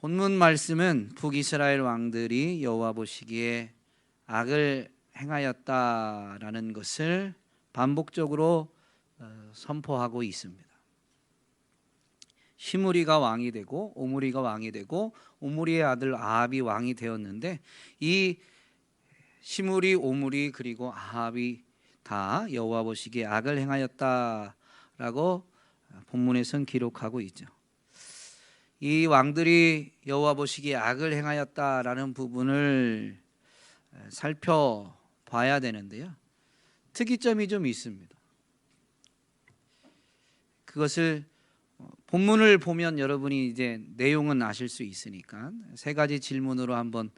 본문 말씀은 북이스라엘 왕들이 여호와 보시기에 악을 행하였다라는 것을 반복적으로 선포하고 있습니다. 시므리가 왕이 되고 오므리가 왕이 되고 오므리의 아들 아합이 왕이 되었는데, 이 시므리, 오므리 그리고 아합이 다 여호와 보시기에 악을 행하였다라고 본문에선 기록하고 있죠. 이 왕들이 여호와 보시기에 악을 행하였다라는 부분을 살펴봐야 되는데요, 특이점이 좀 있습니다. 그것을 본문을 보면 여러분이 이제 내용은 아실 수 있으니까 세 가지 질문으로 한번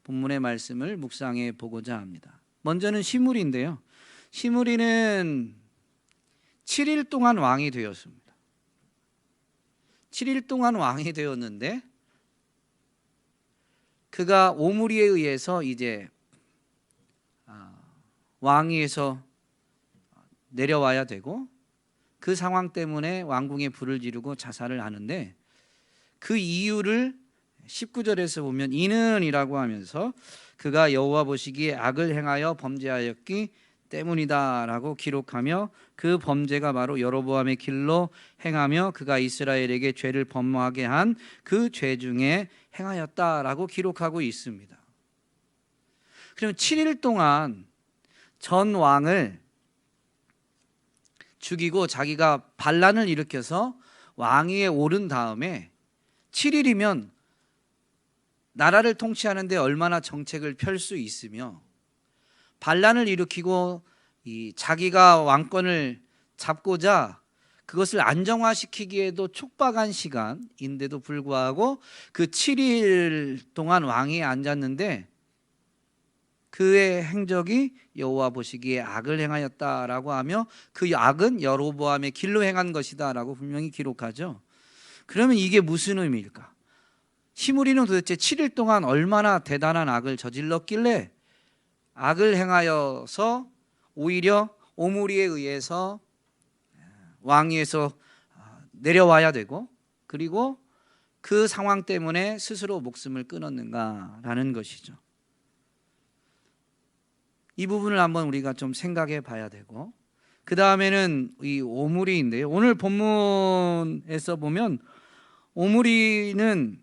본문의 말씀을 묵상해 보고자 합니다. 먼저는 시므리인데요, 시므리는 7일 동안 왕이 되었습니다. 7일 동안 왕이 되었는데, 그가 오므리에 의해서 이제 왕위에서 내려와야 되고, 그 상황 때문에 왕궁에 불을 지르고 자살을 하는데, 그 이유를 19절에서 보면 이는 이라고 하면서 그가 여호와 보시기에 악을 행하여 범죄하였기 때문이다 라고 기록하며, 그 범죄가 바로 여로보암의 길로 행하며 그가 이스라엘에게 죄를 범하게 한 그 죄 중에 행하였다라고 기록하고 있습니다. 그러면 7일 동안 전 왕을 죽이고 자기가 반란을 일으켜서 왕위에 오른 다음에 7일이면 나라를 통치하는데 얼마나 정책을 펼 수 있으며, 반란을 일으키고 자기가 왕권을 잡고자 그것을 안정화시키기에도 촉박한 시간인데도 불구하고 그 7일 동안 왕위에 앉았는데, 그의 행적이 여호와 보시기에 악을 행하였다라고 하며 그 악은 여로보암의 길로 행한 것이다라고 분명히 기록하죠. 그러면 이게 무슨 의미일까? 시므리는 도대체 7일 동안 얼마나 대단한 악을 저질렀길래 악을 행하여서 오히려 오므리에 의해서 왕위에서 내려와야 되고, 그리고 그 상황 때문에 스스로 목숨을 끊었는가라는 것이죠. 이 부분을 한번 우리가 좀 생각해 봐야 되고, 그 다음에는 이 오므리인데요, 오늘 본문에서 보면 오므리는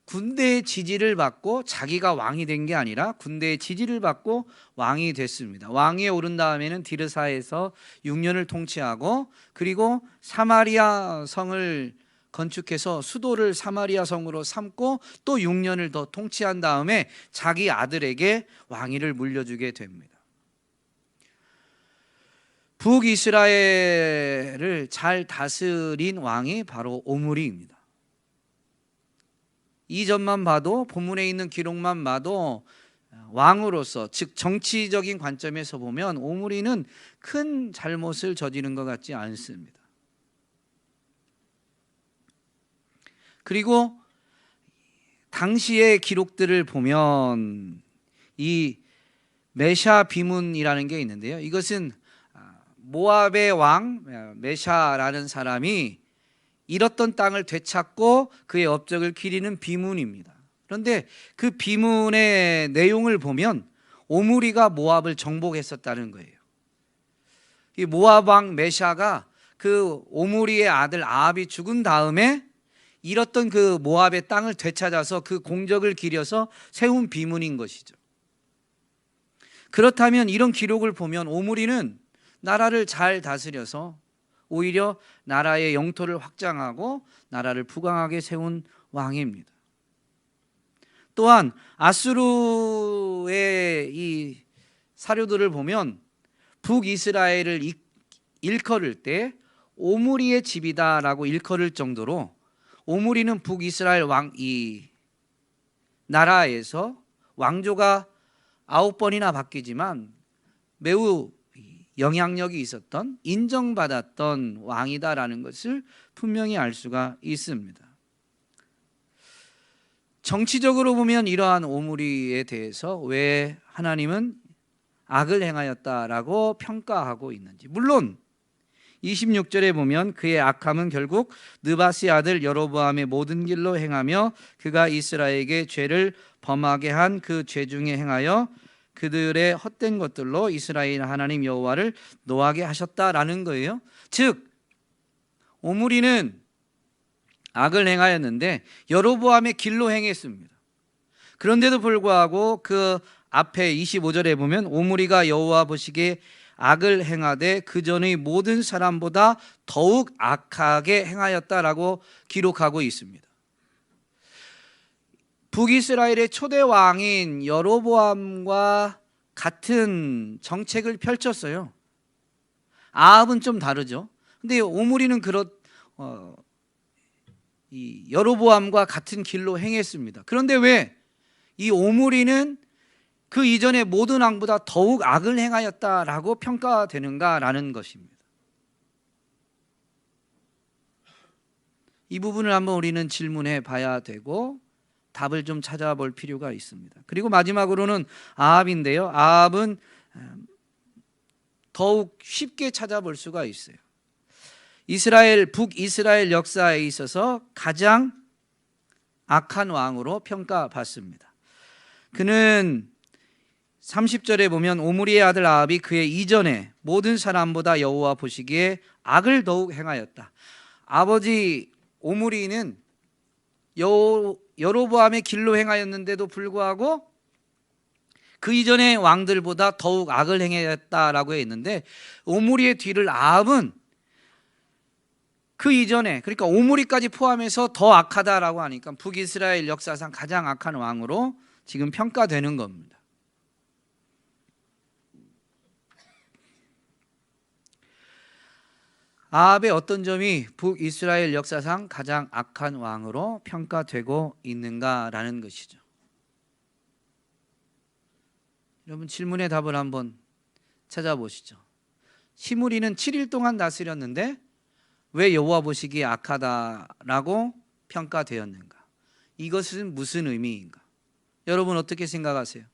군대의 지지를 받고 자기가 왕이 된 게 아니라 군대의 지지를 받고 왕이 됐습니다. 왕위에 오른 다음에는 디르사에서 6년을 통치하고, 그리고 사마리아 성을 건축해서 수도를 사마리아 성으로 삼고 또 6년을 더 통치한 다음에 자기 아들에게 왕위를 물려주게 됩니다. 북이스라엘을 잘 다스린 왕이 바로 오므리입니다. 이전만 봐도, 본문에 있는 기록만 봐도 왕으로서, 즉 정치적인 관점에서 보면 오므리는 큰 잘못을 저지른 것 같지 않습니다. 그리고 당시의 기록들을 보면 이 메샤 비문이라는 게 있는데요, 이것은 모압의 왕 메샤라는 사람이 잃었던 땅을 되찾고 그의 업적을 기리는 비문입니다. 그런데 그 비문의 내용을 보면 오므리가 모압을 정복했었다는 거예요. 이 모압 왕 메샤가 그 오므리의 아들 아합이 죽은 다음에 잃었던 그 모압의 땅을 되찾아서 그 공적을 기려서 세운 비문인 것이죠. 그렇다면 이런 기록을 보면 오므리는 나라를 잘 다스려서 오히려 나라의 영토를 확장하고 나라를 부강하게 세운 왕입니다. 또한 아수르의 이 사료들을 보면 북이스라엘을 일컬을 때 오므리의 집이다라고 일컬을 정도로, 오므리는 북이스라엘 이 나라에서 왕조가 9번이나 바뀌지만 매우 영향력이 있었던, 인정받았던 왕이다라는 것을 분명히 알 수가 있습니다. 정치적으로 보면 이러한 오므리에 대해서 왜 하나님은 악을 행하였다라고 평가하고 있는지, 물론 26절에 보면 그의 악함은 결국 느바스의 아들 여로보암의 모든 길로 행하며 그가 이스라엘에게 죄를 범하게 한 그 죄 중에 행하여 그들의 헛된 것들로 이스라엘 하나님 여호와를 노하게 하셨다라는 거예요. 즉 오므리는 악을 행하였는데 여로보암의 길로 행했습니다. 그런데도 불구하고 그 앞에 25절에 보면 오므리가 여호와 보시기에 악을 행하되 그 전의 모든 사람보다 더욱 악하게 행하였다라고 기록하고 있습니다. 북이스라엘의 초대 왕인 여로보암과 같은 정책을 펼쳤어요. 아합은 좀 다르죠. 근데 오므리는 이 여로보암과 같은 길로 행했습니다. 그런데 왜 이 오므리는 그 이전의 모든 왕보다 더욱 악을 행하였다라고 평가되는가라는 것입니다. 이 부분을 한번 우리는 질문해 봐야 되고 답을 좀 찾아볼 필요가 있습니다. 그리고 마지막으로는 아합인데요. 아합은 더욱 쉽게 찾아볼 수가 있어요. 북이스라엘 역사에 있어서 가장 악한 왕으로 평가받습니다. 그는 30절에 보면 오므리의 아들 아합이 그의 이전에 모든 사람보다 여호와 보시기에 악을 더욱 행하였다. 아버지 오므리는 여로보암의 길로 행하였는데도 불구하고 그 이전의 왕들보다 더욱 악을 행했다라고 했는데 오므리의 뒤를 아합은 그 이전에 그러니까 오므리까지 포함해서 더 악하다라고 하니까 북이스라엘 역사상 가장 악한 왕으로 지금 평가되는 겁니다. 아합의 어떤 점이 북이스라엘 역사상 가장 악한 왕으로 평가되고 있는가라는 것이죠. 여러분 질문의 답을 한번 찾아보시죠. 시므리는 7일 동안 다스렸는데 왜 여호와 보시기에 악하다라고 평가되었는가? 이것은 무슨 의미인가? 여러분 어떻게 생각하세요?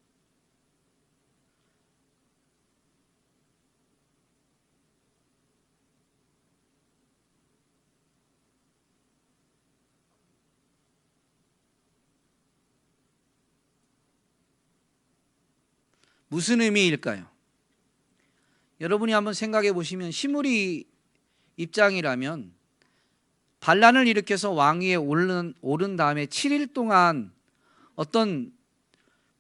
무슨 의미일까요? 여러분이 한번 생각해 보시면 시므리 입장이라면 반란을 일으켜서 왕위에 오른 다음에 7일 동안 어떤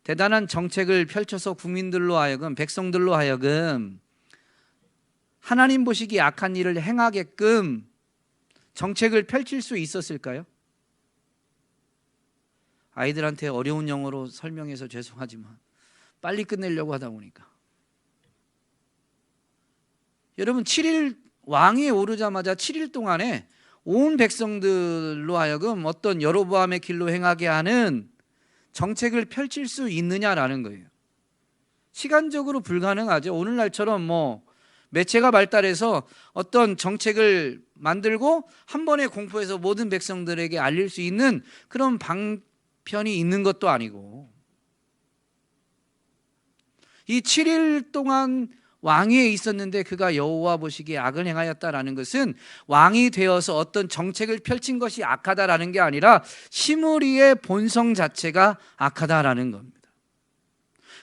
대단한 정책을 펼쳐서 국민들로 하여금 백성들로 하여금 하나님 보시기에 악한 일을 행하게끔 정책을 펼칠 수 있었을까요? 아이들한테 어려운 영어로 설명해서 죄송하지만 빨리 끝내려고 하다 보니까 여러분 7일 왕위에 오르자마자 7일 동안에 온 백성들로 하여금 어떤 여로보암의 길로 행하게 하는 정책을 펼칠 수 있느냐라는 거예요. 시간적으로 불가능하죠. 오늘날처럼 매체가 발달해서 어떤 정책을 만들고 한 번에 공포해서 모든 백성들에게 알릴 수 있는 그런 방편이 있는 것도 아니고 이 7일 동안 왕위에 있었는데 그가 여호와 보시기에 악을 행하였다라는 것은 왕이 되어서 어떤 정책을 펼친 것이 악하다라는 게 아니라 시므리의 본성 자체가 악하다라는 겁니다.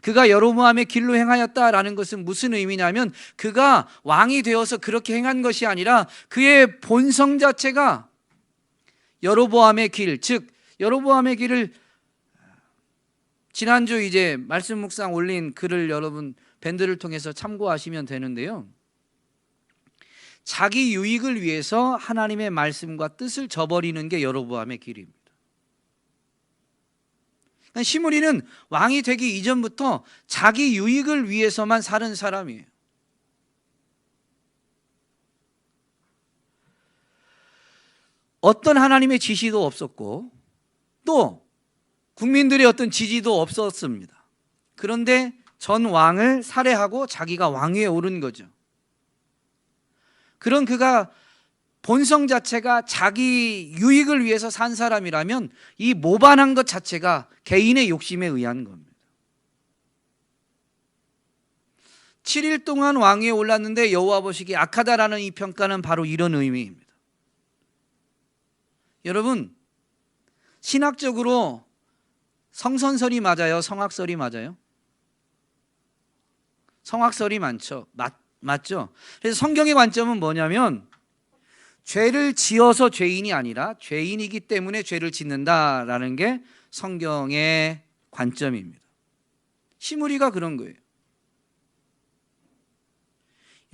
그가 여로보암의 길로 행하였다라는 것은 무슨 의미냐면 그가 왕이 되어서 그렇게 행한 것이 아니라 그의 본성 자체가 여로보암의 길, 즉 여로보암의 길을 지난주 이제 말씀 묵상 올린 글을 여러분 밴드를 통해서 참고하시면 되는데요. 자기 유익을 위해서 하나님의 말씀과 뜻을 저버리는 게 여로보암의 길입니다. 시므리는 왕이 되기 이전부터 자기 유익을 위해서만 사는 사람이에요. 어떤 하나님의 지시도 없었고 또 국민들의 어떤 지지도 없었습니다. 그런데 전 왕을 살해하고 자기가 왕위에 오른 거죠. 그런 그가 본성 자체가 자기 유익을 위해서 산 사람이라면 이 모반한 것 자체가 개인의 욕심에 의한 겁니다. 7일 동안 왕위에 올랐는데 여호와 보시기에 악하다라는 이 평가는 바로 이런 의미입니다. 여러분, 신학적으로 성선설이 맞아요? 성악설이 맞아요? 성악설이 맞죠? 그래서 성경의 관점은 뭐냐면 죄를 지어서 죄인이 아니라 죄인이기 때문에 죄를 짓는다라는 게 성경의 관점입니다. 시므리가 그런 거예요.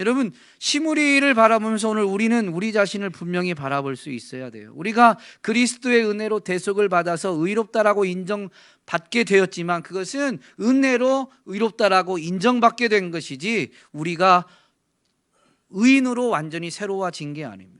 여러분, 시므리를 바라보면서 오늘 우리는 우리 자신을 분명히 바라볼 수 있어야 돼요. 우리가 그리스도의 은혜로 대속을 받아서 의롭다라고 인정받게 되었지만 그것은 은혜로 의롭다라고 인정받게 된 것이지 우리가 의인으로 완전히 새로워진 게 아닙니다.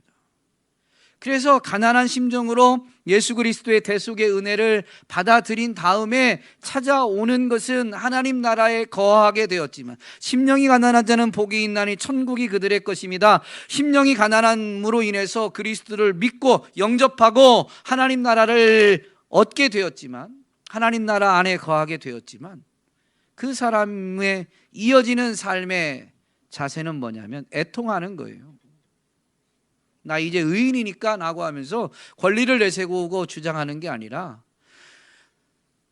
그래서 가난한 심정으로 예수 그리스도의 대속의 은혜를 받아들인 다음에 찾아오는 것은 하나님 나라에 거하게 되었지만 심령이 가난한 자는 복이 있나니 천국이 그들의 것입니다. 심령이 가난함으로 인해서 그리스도를 믿고 영접하고 하나님 나라를 얻게 되었지만 하나님 나라 안에 거하게 되었지만 그 사람의 이어지는 삶의 자세는 뭐냐면 애통하는 거예요. 나 이제 의인이니까 라고 하면서 권리를 내세우고 주장하는 게 아니라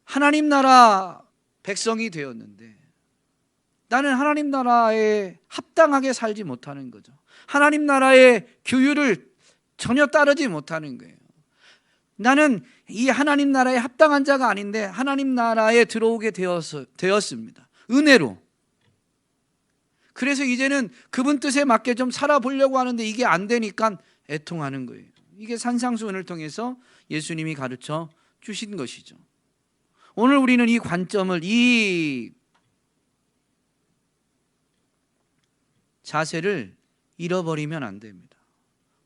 하나님 나라 백성이 되었는데 나는 하나님 나라에 합당하게 살지 못하는 거죠. 하나님 나라의 규율을 전혀 따르지 못하는 거예요. 나는 이 하나님 나라에 합당한 자가 아닌데 하나님 나라에 들어오게 되었습니다. 은혜로. 그래서 이제는 그분 뜻에 맞게 좀 살아보려고 하는데 이게 안 되니까 애통하는 거예요. 이게 산상수훈을 통해서 예수님이 가르쳐 주신 것이죠. 오늘 우리는 이 관점을, 이 자세를 잃어버리면 안 됩니다.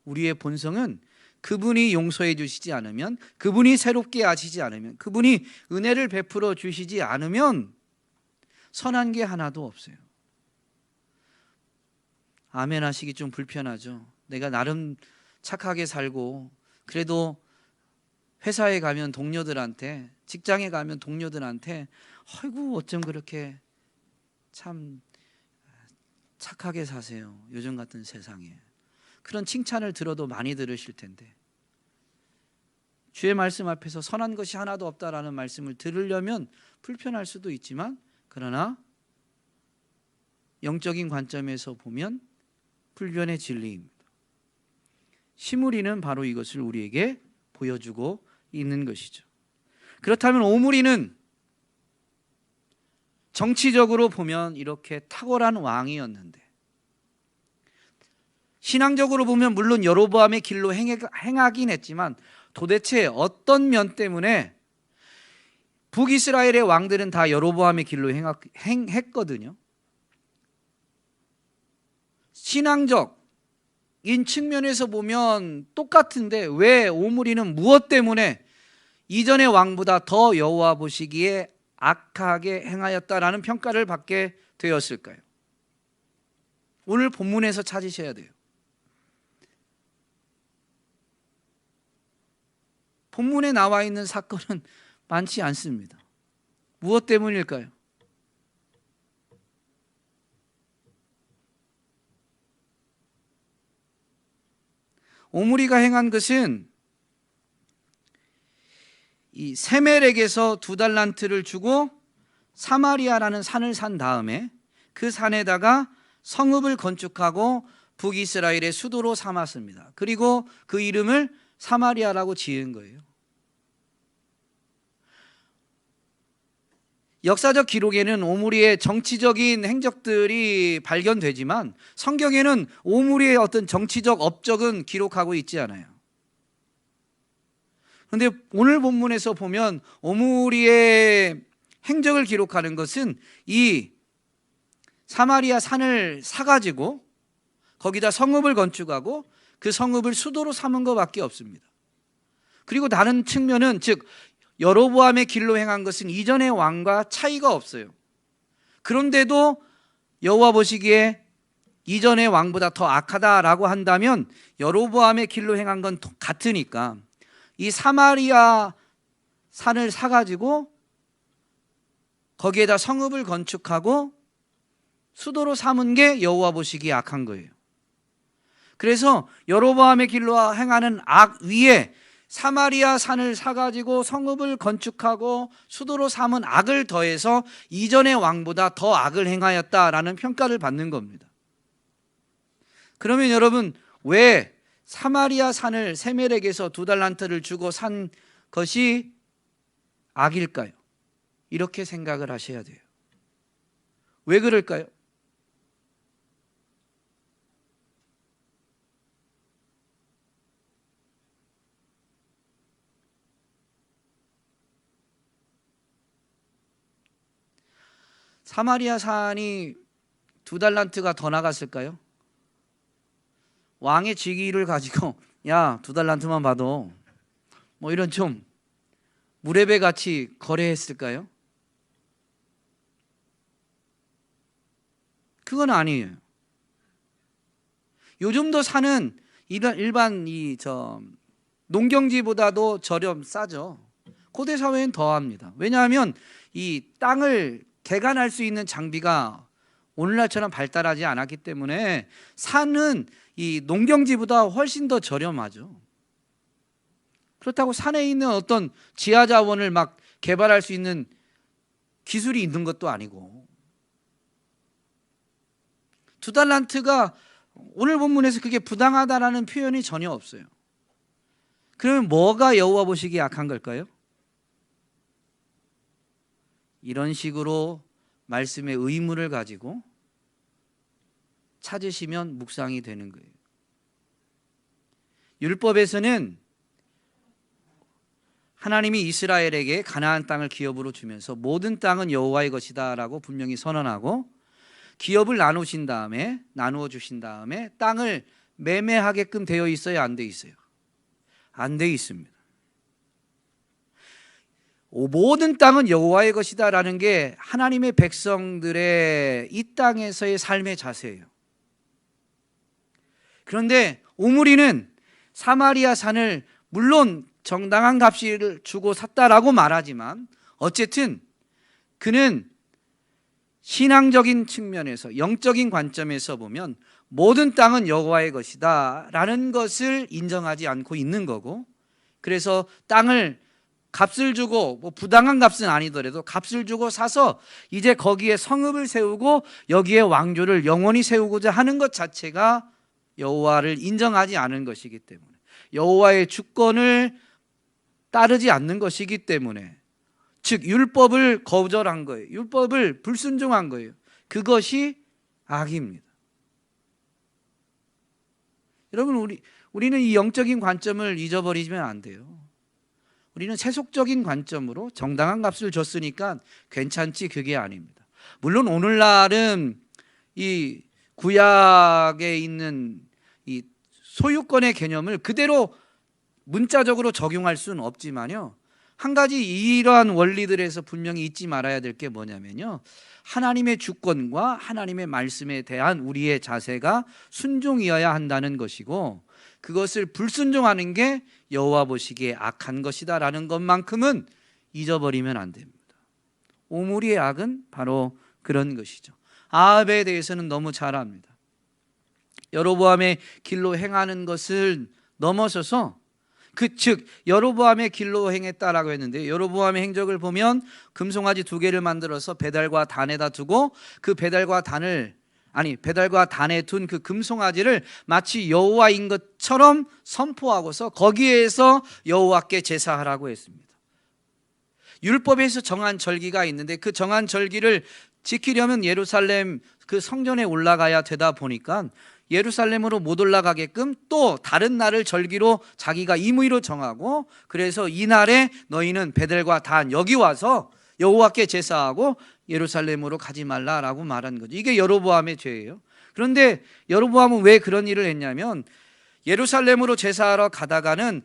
우리의 본성은 그분이 용서해 주시지 않으면, 그분이 새롭게 하시지 않으면, 그분이 은혜를 베풀어 주시지 않으면 선한 게 하나도 없어요. 아멘 하시기 좀 불편하죠. 내가 나름 착하게 살고 그래도 회사에 가면 동료들한테, 직장에 가면 동료들한테 아이고 어쩜 그렇게 참 착하게 사세요, 요즘 같은 세상에. 그런 칭찬을 들어도 많이 들으실 텐데 주의 말씀 앞에서 선한 것이 하나도 없다라는 말씀을 들으려면 불편할 수도 있지만 그러나 영적인 관점에서 보면 불변의 진리입니다. 시므리는 바로 이것을 우리에게 보여주고 있는 것이죠. 그렇다면 오므리는 정치적으로 보면 이렇게 탁월한 왕이었는데 신앙적으로 보면 물론 여로보암의 길로 행하긴 했지만 도대체 어떤 면 때문에 북이스라엘의 왕들은 다 여로보암의 길로 행했거든요. 신앙적인 측면에서 보면 똑같은데 왜 오므리는 무엇 때문에 이전의 왕보다 더 여호와 보시기에 악하게 행하였다라는 평가를 받게 되었을까요? 오늘 본문에서 찾으셔야 돼요. 본문에 나와 있는 사건은 많지 않습니다. 무엇 때문일까요? 오므리가 행한 것은 이 세멜에게서 2달란트를 주고 사마리아라는 산을 산 다음에 그 산에다가 성읍을 건축하고 북이스라엘의 수도로 삼았습니다. 그리고 그 이름을 사마리아라고 지은 거예요. 역사적 기록에는 오므리의 정치적인 행적들이 발견되지만 성경에는 오므리의 어떤 정치적 업적은 기록하고 있지 않아요. 그런데 오늘 본문에서 보면 오므리의 행적을 기록하는 것은 이 사마리아 산을 사가지고 거기다 성읍을 건축하고 그 성읍을 수도로 삼은 것밖에 없습니다. 그리고 다른 측면은 즉 여로보암의 길로 행한 것은 이전의 왕과 차이가 없어요. 그런데도 여호와 보시기에 이전의 왕보다 더 악하다라고 한다면 여로보암의 길로 행한 건 같으니까 이 사마리아 산을 사가지고 거기에다 성읍을 건축하고 수도로 삼은 게 여호와 보시기에 악한 거예요. 그래서 여로보암의 길로 행하는 악 위에 사마리아 산을 사가지고 성읍을 건축하고 수도로 삼은 악을 더해서 이전의 왕보다 더 악을 행하였다라는 평가를 받는 겁니다. 그러면 여러분, 왜 사마리아 산을 세멜에게서 2달란트를 주고 산 것이 악일까요? 이렇게 생각을 하셔야 돼요. 왜 그럴까요? 사마리아 산이 2달란트가 더 나갔을까요? 왕의 직위를 가지고 야, 2달란트만 봐도 뭐 이런 좀 무례배 같이 거래했을까요? 그건 아니에요. 요즘도 산은 일반 농경지보다도 싸죠. 고대 사회엔 더합니다. 왜냐하면 이 땅을 개간할 수 있는 장비가 오늘날처럼 발달하지 않았기 때문에 산은 이 농경지보다 훨씬 더 저렴하죠. 그렇다고 산에 있는 어떤 지하 자원을 막 개발할 수 있는 기술이 있는 것도 아니고. 2달란트가 오늘 본문에서 그게 부당하다라는 표현이 전혀 없어요. 그러면 뭐가 여호와 보시기에 악한 걸까요? 이런 식으로 말씀의 의무를 가지고 찾으시면 묵상이 되는 거예요. 율법에서는 하나님이 이스라엘에게 가나안 땅을 기업으로 주면서 모든 땅은 여호와의 것이다 라고 분명히 선언하고, 기업을 나누어 주신 다음에 땅을 매매하게끔 되어 있어요, 안 돼 있어요? 안 돼 있습니다. 모든 땅은 여호와의 것이다 라는 게 하나님의 백성들의 이 땅에서의 삶의 자세예요. 그런데 오므리는 사마리아 산을 물론 정당한 값을 주고 샀다라고 말하지만 어쨌든 그는 신앙적인 측면에서, 영적인 관점에서 보면 모든 땅은 여호와의 것이다 라는 것을 인정하지 않고 있는 거고, 그래서 땅을 값을 주고, 뭐 부당한 값은 아니더라도 값을 주고 사서 이제 거기에 성읍을 세우고 여기에 왕조를 영원히 세우고자 하는 것 자체가 여호와를 인정하지 않은 것이기 때문에, 여호와의 주권을 따르지 않는 것이기 때문에, 즉 율법을 거절한 거예요. 율법을 불순종한 거예요. 그것이 악입니다. 여러분, 우리는 이 영적인 관점을 잊어버리면 안 돼요. 우리는 세속적인 관점으로 정당한 값을 줬으니까 괜찮지, 그게 아닙니다. 물론 오늘날은 이 구약에 있는 이 소유권의 개념을 그대로 문자적으로 적용할 수는 없지만요, 한 가지 이러한 원리들에서 분명히 잊지 말아야 될 게 뭐냐면요, 하나님의 주권과 하나님의 말씀에 대한 우리의 자세가 순종이어야 한다는 것이고, 그것을 불순종하는 게 여호와 보시기에 악한 것이다 라는 것만큼은 잊어버리면 안 됩니다. 오므리의 악은 바로 그런 것이죠. 아합에 대해서는 너무 잘 압니다. 여로보암의 길로 행하는 것을 넘어서서, 즉 여로보암의 길로 행했다라고 했는데, 여로보암의 행적을 보면 금송아지 2개를 만들어서 베달과 단에다 두고, 그 베달과 단에 둔 그 금송아지를 마치 여호와인 것처럼 선포하고서 거기에서 여호와께 제사하라고 했습니다. 율법에서 정한 절기가 있는데 그 정한 절기를 지키려면 예루살렘 그 성전에 올라가야 되다 보니까 예루살렘으로 못 올라가게끔 또 다른 날을 절기로 자기가 임의로 정하고, 그래서 이날에 너희는 베델과 단 여기 와서 여호와께 제사하고 예루살렘으로 가지 말라라고 말한 거죠. 이게 여로보암의 죄예요. 그런데 여로보암은 왜 그런 일을 했냐면, 예루살렘으로 제사하러 가다가는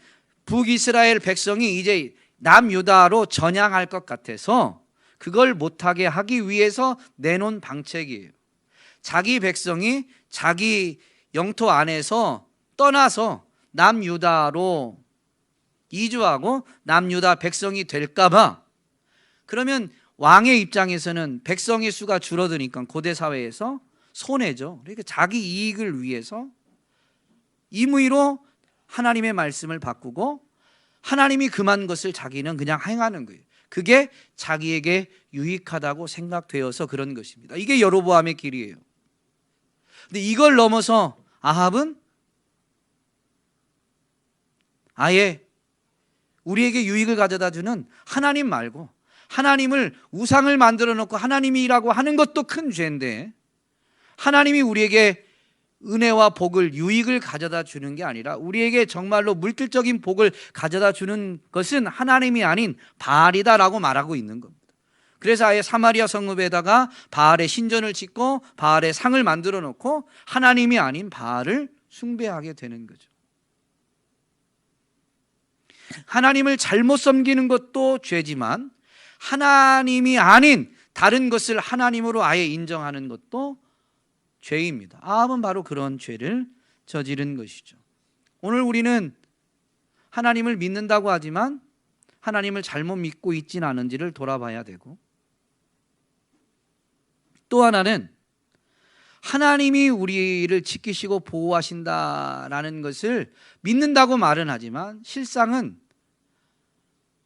북이스라엘 백성이 이제 남유다로 전향할 것 같아서 그걸 못하게 하기 위해서 내놓은 방책이에요. 자기 백성이 자기 영토 안에서 떠나서 남유다로 이주하고 남유다 백성이 될까봐, 그러면 왕의 입장에서는 백성의 수가 줄어드니까 고대 사회에서 손해죠. 그러니까 자기 이익을 위해서 임의로 하나님의 말씀을 바꾸고 하나님이 금한 것을 자기는 그냥 행하는 거예요. 그게 자기에게 유익하다고 생각되어서 그런 것입니다. 이게 여로보암의 길이에요. 근데 이걸 넘어서 아합은 아예 우리에게 유익을 가져다 주는 하나님 말고 하나님을 우상을 만들어 놓고 하나님이라고 하는 것도 큰 죄인데, 하나님이 우리에게 은혜와 복을, 유익을 가져다 주는 게 아니라 우리에게 정말로 물질적인 복을 가져다 주는 것은 하나님이 아닌 바알이다라고 말하고 있는 겁니다. 그래서 아예 사마리아 성읍에다가 바알의 신전을 짓고 바알의 상을 만들어 놓고 하나님이 아닌 바알을 숭배하게 되는 거죠. 하나님을 잘못 섬기는 것도 죄지만 하나님이 아닌 다른 것을 하나님으로 아예 인정하는 것도 죄입니다. 아합은 바로 그런 죄를 저지른 것이죠. 오늘 우리는 하나님을 믿는다고 하지만 하나님을 잘못 믿고 있지는 않은지를 돌아봐야 되고, 또 하나는 하나님이 우리를 지키시고 보호하신다라는 것을 믿는다고 말은 하지만 실상은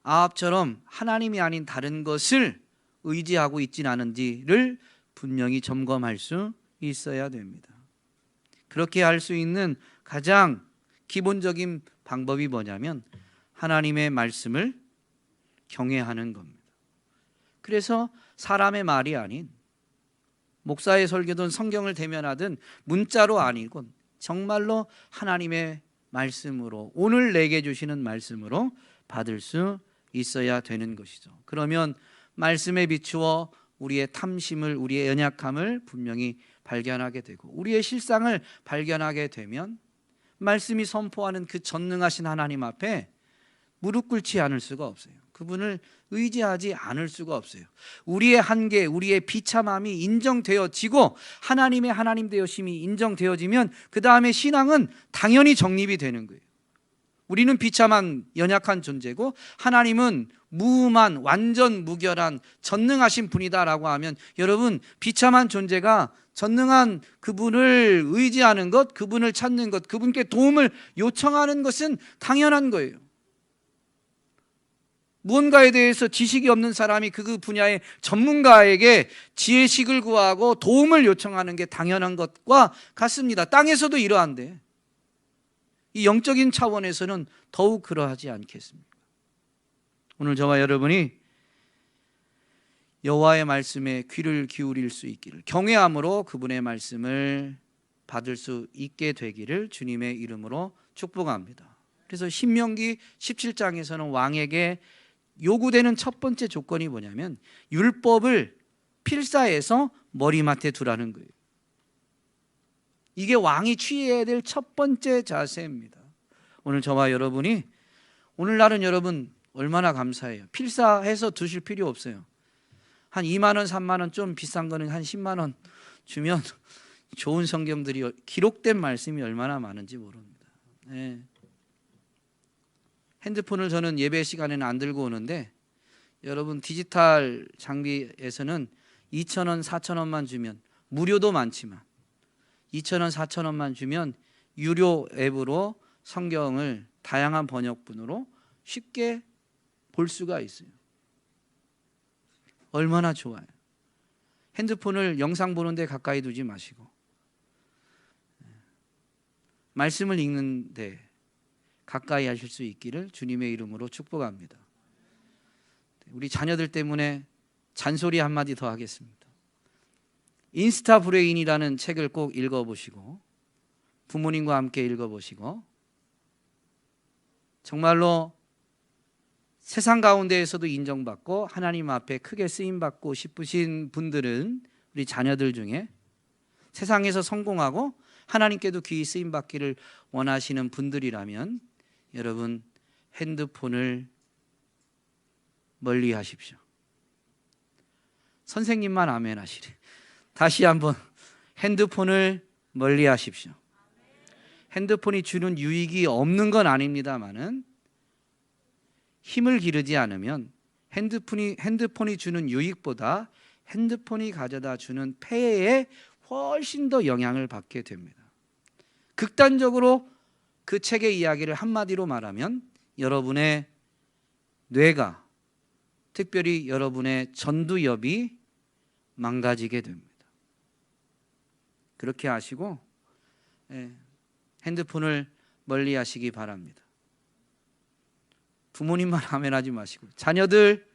아합처럼 하나님이 아닌 다른 것을 의지하고 있지는 않은지를 분명히 점검할 수 있어야 됩니다. 그렇게 할 수 있는 가장 기본적인 방법이 뭐냐면 하나님의 말씀을 경외하는 겁니다. 그래서 사람의 말이 아닌, 목사의 설교든 성경을 대면하든 문자로 아니고 정말로 하나님의 말씀으로, 오늘 내게 주시는 말씀으로 받을 수 있어야 되는 것이죠. 그러면 말씀에 비추어 우리의 탐심을, 우리의 연약함을 분명히 발견하게 되고, 우리의 실상을 발견하게 되면 말씀이 선포하는 그 전능하신 하나님 앞에 무릎 꿇지 않을 수가 없어요. 그분을 의지하지 않을 수가 없어요. 우리의 한계, 우리의 비참함이 인정되어지고 하나님의 하나님 되어심이 인정되어지면 그 다음에 신앙은 당연히 정립이 되는 거예요. 우리는 비참한 연약한 존재고 하나님은 무음한 완전 무결한 전능하신 분이다라고 하면, 여러분, 비참한 존재가 전능한 그분을 의지하는 것, 그분을 찾는 것, 그분께 도움을 요청하는 것은 당연한 거예요. 무언가에 대해서 지식이 없는 사람이 그 분야의 전문가에게 지혜식을 구하고 도움을 요청하는 게 당연한 것과 같습니다. 땅에서도 이러한데 이 영적인 차원에서는 더욱 그러하지 않겠습니까? 오늘 저와 여러분이 여호와의 말씀에 귀를 기울일 수 있기를, 경외함으로 그분의 말씀을 받을 수 있게 되기를 주님의 이름으로 축복합니다. 그래서 신명기 17장에서는 왕에게 요구되는 첫 번째 조건이 뭐냐면 율법을 필사해서 머리맡에 두라는 거예요. 이게 왕이 취해야 될 첫 번째 자세입니다. 오늘 저와 여러분이, 오늘날은 여러분 얼마나 감사해요. 필사해서 두실 필요 없어요. 한 2만 원, 3만 원, 좀 비싼 거는 한 10만 원 주면 좋은 성경들이, 기록된 말씀이 얼마나 많은지 모릅니다. 네. 핸드폰을 저는 예배 시간에는 안 들고 오는데, 여러분 디지털 장비에서는 2,000원, 4,000원만 주면, 무료도 많지만 2,000원, 4,000원만 주면 유료 앱으로 성경을 다양한 번역본으로 쉽게 볼 수가 있어요. 얼마나 좋아요. 핸드폰을 영상 보는데 가까이 두지 마시고 말씀을 읽는데 가까이 하실 수 있기를 주님의 이름으로 축복합니다. 우리 자녀들 때문에 잔소리 한마디 더 하겠습니다. 인스타 브레인이라는 책을 꼭 읽어보시고 부모님과 함께 읽어보시고, 정말로 세상 가운데에서도 인정받고 하나님 앞에 크게 쓰임받고 싶으신 분들은, 우리 자녀들 중에 세상에서 성공하고 하나님께도 귀히 쓰임받기를 원하시는 분들이라면 여러분 핸드폰을 멀리 하십시오. 선생님만 아멘 하시래. 다시 한번 핸드폰을 멀리 하십시오. 핸드폰이 주는 유익이 없는 건 아닙니다만은 힘을 기르지 않으면 핸드폰이 주는 유익보다 핸드폰이 가져다 주는 폐해에 훨씬 더 영향을 받게 됩니다. 극단적으로 그 책의 이야기를 한마디로 말하면 여러분의 뇌가, 특별히 여러분의 전두엽이 망가지게 됩니다. 그렇게 하시고 핸드폰을 멀리 하시기 바랍니다. 부모님만 아멘하지 마시고 자녀들,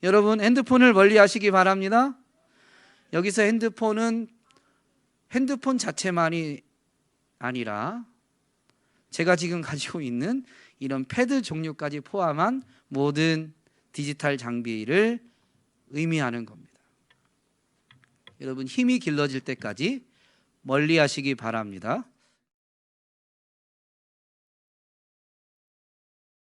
여러분 핸드폰을 멀리 하시기 바랍니다. 여기서 핸드폰은 핸드폰 자체만이 아니라 제가 지금 가지고 있는 이런 패드 종류까지 포함한 모든 디지털 장비를 의미하는 겁니다. 여러분 힘이 길러질 때까지 멀리 하시기 바랍니다.